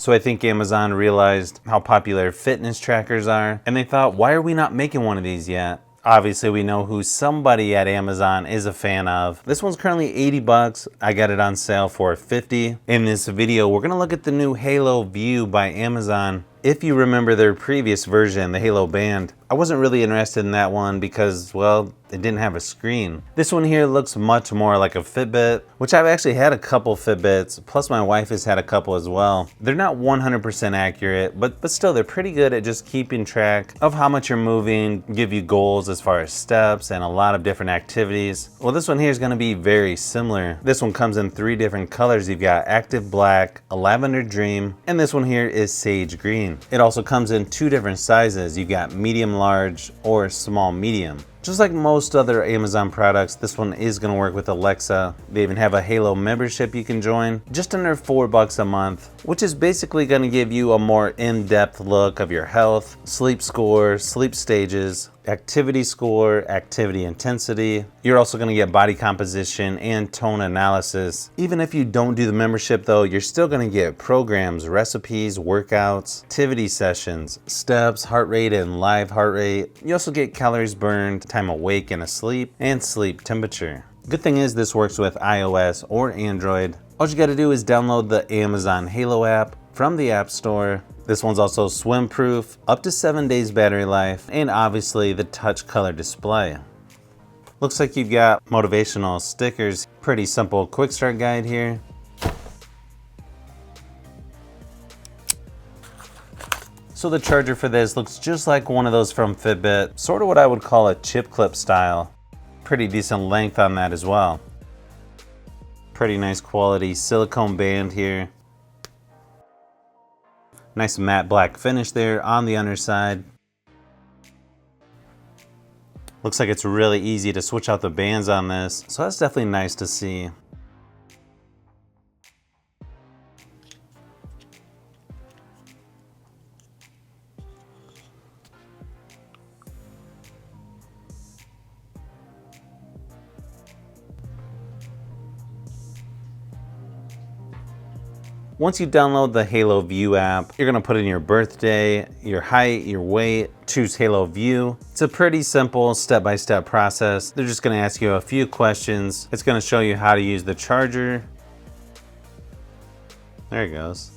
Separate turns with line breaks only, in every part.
So I think Amazon realized how popular fitness trackers are, and they thought, why are we not making one of these yet? Obviously, we know who somebody at Amazon is a fan of. This one's currently 80 bucks. I got it on sale for 50. In this video, we're gonna look at the new Halo View by Amazon. If you remember their previous version, the Halo Band, I wasn't really interested in that one because, well, it didn't have a screen. This one here looks much more like a Fitbit, which I've actually had a couple Fitbits, plus my wife has had a couple as well. They're not 100% accurate, but still they're pretty good at just keeping track of how much you're moving, give you goals as far as steps and a lot of different activities. Well, this one here is gonna be very similar. This one comes in 3 different colors. You've got Active Black, a Lavender Dream, and this one here is Sage Green. It also comes in 2 different sizes. You've got medium large or small medium. Just like most other Amazon products, this one is going to work with Alexa. They even have a Halo membership you can join, just under 4 bucks a month, which is basically going to give you a more in-depth look of your health, sleep score, sleep stages, activity score, activity intensity. You're also going to get body composition and tone analysis. Even if you don't do the membership though, you're still going to get programs, recipes, workouts, activity sessions, steps, heart rate and live heart rate. You also get calories burned, time awake and asleep, and sleep temperature. Good thing is this works with iOS or Android. All you got to do is download the Amazon Halo app from the App Store. This one's also swim proof, up to 7 days battery life, and obviously the touch color display. Looks like you've got motivational stickers. Pretty simple quick start guide here. So the charger for this looks just like one of those from Fitbit, sort of what I would call a chip clip style. Pretty decent length on that as well. Pretty nice quality silicone band here. Nice matte black finish there on the underside. Looks like it's really easy to switch out the bands on this, so that's definitely nice to see. Once you download the Halo View app, you're gonna put in your birthday, your height, your weight, choose Halo View. It's a pretty simple step-by-step process. They're just gonna ask you a few questions. It's gonna show you how to use the charger. There it goes.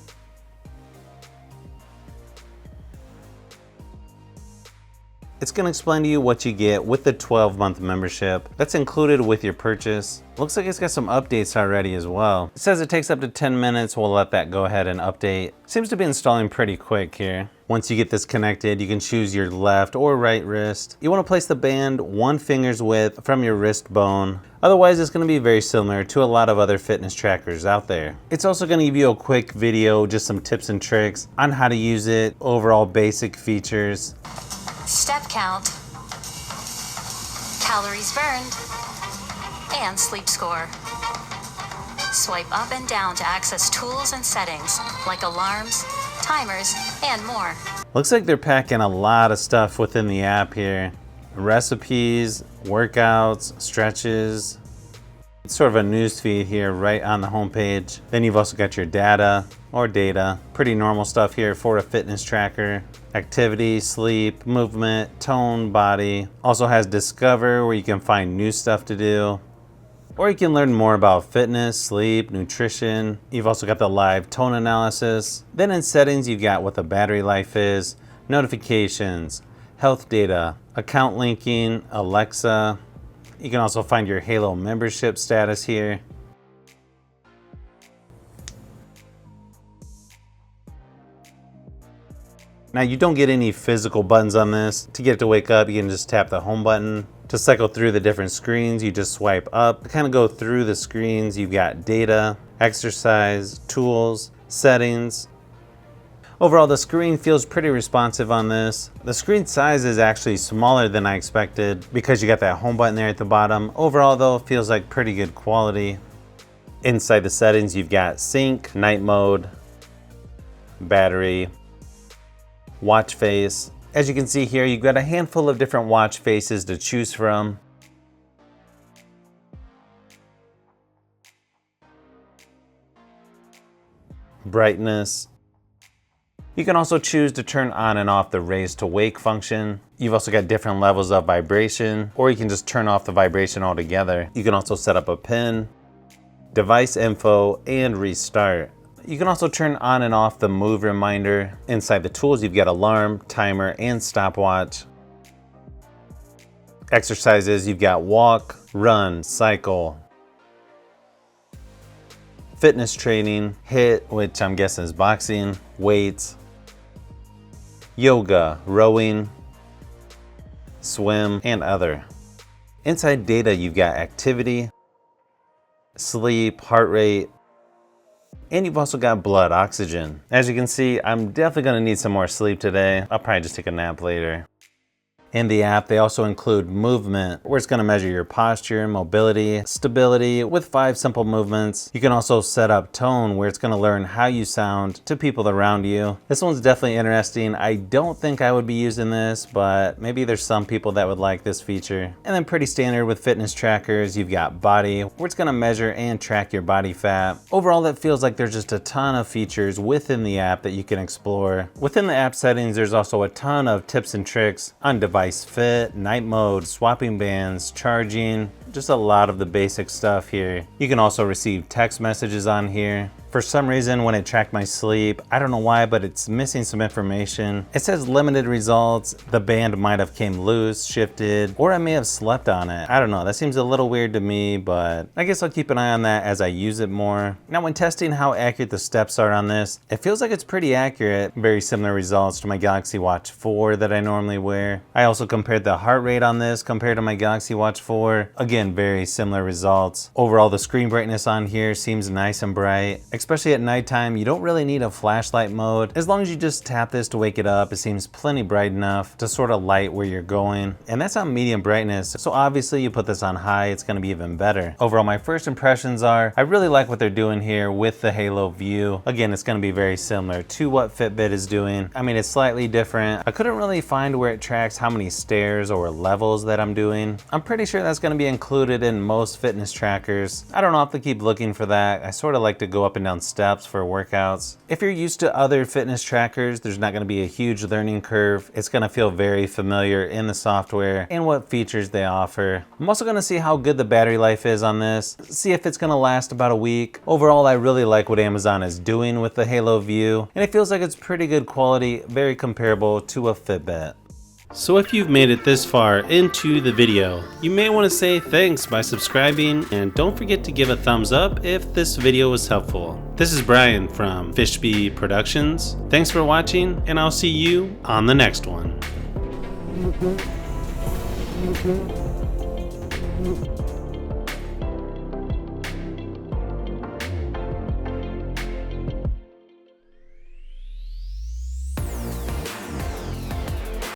It's going to explain to you what you get with the 12-month membership. That's included with your purchase. Looks like it's got some updates already as well. It says it takes up to 10 minutes. We'll let that go ahead and update. Seems to be installing pretty quick here. Once you get this connected, you can choose your left or right wrist. You want to place the band 1 finger's width from your wrist bone. Otherwise, it's going to be very similar to a lot of other fitness trackers out there. It's also going to give you a quick video, just some tips and tricks on how to use it, overall basic features.
Step count, calories burned, and sleep score. Swipe up and down to access tools and settings like alarms, timers, and more.
Looks like they're packing a lot of stuff within the app here. Recipes, workouts, stretches. It's sort of a news feed here right on the homepage. Then you've also got your data. Pretty normal stuff here for a fitness tracker. Activity, sleep, movement, tone, body. Also has Discover where you can find new stuff to do. Or you can learn more about fitness, sleep, nutrition. You've also got the live tone analysis. Then in settings, you've got what the battery life is, notifications, health data, account linking, Alexa. You can also find your Halo membership status here. Now you don't get any physical buttons on this. To get it to wake up, you can just tap the home button. To cycle through the different screens, you just swipe up. To kind of go through the screens, you've got data, exercise, tools, settings. Overall, the screen feels pretty responsive on this. The screen size is actually smaller than I expected because you got that home button there at the bottom. Overall though, it feels like pretty good quality. Inside the settings, you've got sync, night mode, battery, watch face. As you can see here, you've got a handful of different watch faces to choose from. Brightness, You can also choose to turn on and off the raise to wake function. You've also got different levels of vibration, or you can just turn off the vibration altogether. You can also set up a pin, device info, and restart. You can also turn on and off the move reminder. Inside the tools, you've got alarm, timer, and stopwatch. Exercises, you've got walk, run, cycle. Fitness training, HIIT, which I'm guessing is boxing, weights, yoga, rowing, swim, and other. Inside data, you've got activity, sleep, heart rate, and you've also got blood oxygen. As you can see, I'm definitely gonna need some more sleep today. I'll probably just take a nap later. In the app, they also include movement, where it's gonna measure your posture, mobility, stability with 5 simple movements. You can also set up tone, where it's gonna learn how you sound to people around you. This one's definitely interesting. I don't think I would be using this, but maybe there's some people that would like this feature. And then pretty standard with fitness trackers, you've got body, where it's gonna measure and track your body fat. Overall, it feels like there's just a ton of features within the app that you can explore. Within the app settings, there's also a ton of tips and tricks on device fit, night mode, swapping bands, charging, just a lot of the basic stuff here. You can also receive text messages on here. For some reason, when it tracked my sleep, I don't know why, but it's missing some information. It says limited results. The band might have came loose, shifted, or I may have slept on it. I don't know, that seems a little weird to me, but I guess I'll keep an eye on that as I use it more. Now, when testing how accurate the steps are on this, it feels like it's pretty accurate. Very similar results to my Galaxy Watch 4 that I normally wear. I also compared the heart rate on this compared to my Galaxy Watch 4. Again, very similar results. Overall, the screen brightness on here seems nice and bright. Especially at nighttime, you don't really need a flashlight mode. As long as you just tap this to wake it up, it seems plenty bright enough to sort of light where you're going. And that's on medium brightness, so obviously you put this on high, it's gonna be even better. Overall, my first impressions are, I really like what they're doing here with the Halo View. Again, it's gonna be very similar to what Fitbit is doing. I mean, it's slightly different. I couldn't really find where it tracks how many stairs or levels that I'm doing. I'm pretty sure that's gonna be included in most fitness trackers. I don't know, I'll have to keep looking for that. I sort of like to go up and down steps for workouts. If you're used to other fitness trackers, there's not gonna be a huge learning curve. It's gonna feel very familiar in the software and what features they offer. I'm also gonna see how good the battery life is on this, see if it's gonna last about a week. Overall, I really like what Amazon is doing with the Halo View, and it feels like it's pretty good quality, very comparable to a Fitbit. So if you've made it this far into the video, you may want to say thanks by subscribing, and don't forget to give a thumbs up if this video was helpful. This is Brian from Fishbee Productions. Thanks for watching, and I'll see you on the next one.